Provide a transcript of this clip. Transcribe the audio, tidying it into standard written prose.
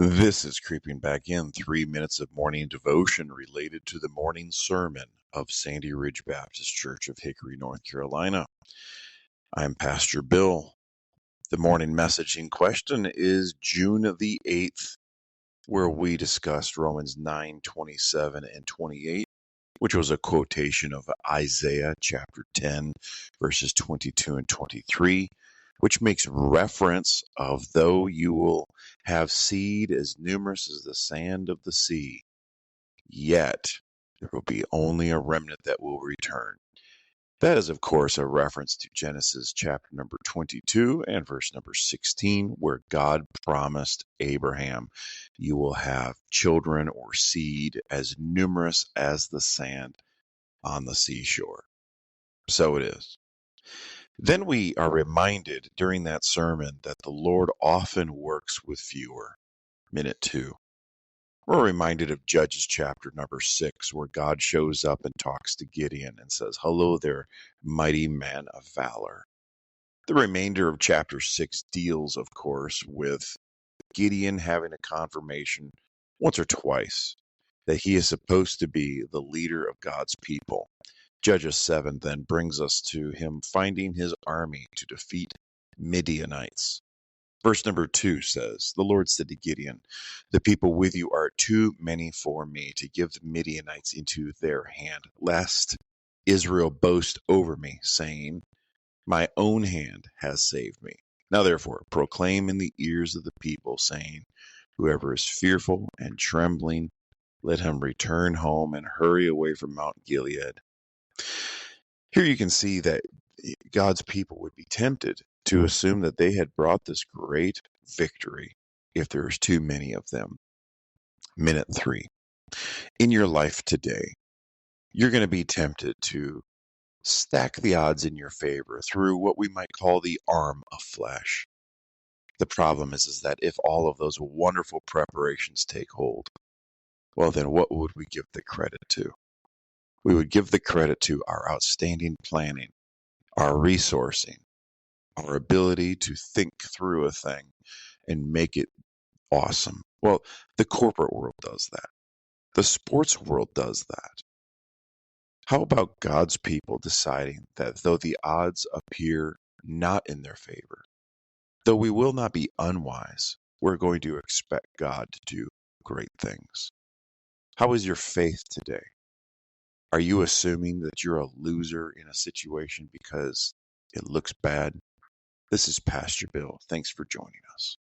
This is Creeping Back In, 3 minutes of morning devotion related to the morning sermon of Sandy Ridge Baptist Church of Hickory, North Carolina. I'm Pastor Bill. The morning message in question is June the 8th, where we discussed Romans 9:27 and 28, which was a quotation of Isaiah chapter 10, verses 22 and 23, which makes reference of though you will have seed as numerous as the sand of the sea, yet there will be only a remnant that will return. That is, of course, a reference to Genesis chapter number 22 and verse number 16, where God promised Abraham, you will have children or seed as numerous as the sand on the seashore. So it is. Then we are reminded during that sermon that the Lord often works with fewer. Minute 2. We're reminded of Judges chapter number 6, where God shows up and talks to Gideon and says, hello there, mighty man of valor. The remainder of chapter 6 deals, of course, with Gideon having a confirmation once or twice that he is supposed to be the leader of God's people. Judges 7 then brings us to him finding his army to defeat Midianites. Verse number 2 says, the Lord said to Gideon, the people with you are too many for me to give the Midianites into their hand, lest Israel boast over me, saying, my own hand has saved me. Now therefore proclaim in the ears of the people, saying, whoever is fearful and trembling, let him return home and hurry away from Mount Gilead. Here you can see that God's people would be tempted to assume that they had brought this great victory if there's too many of them. Minute 3. In your life today, you're going to be tempted to stack the odds in your favor through what we might call the arm of flesh. The problem is that if all of those wonderful preparations take hold, well, then what would we give the credit to? We would give the credit to our outstanding planning, our resourcing, our ability to think through a thing and make it awesome. Well, the corporate world does that. The sports world does that. How about God's people deciding that though the odds appear not in their favor, though we will not be unwise, we're going to expect God to do great things? How is your faith today? Are you assuming that you're a loser in a situation because it looks bad? This is Pastor Bill. Thanks for joining us.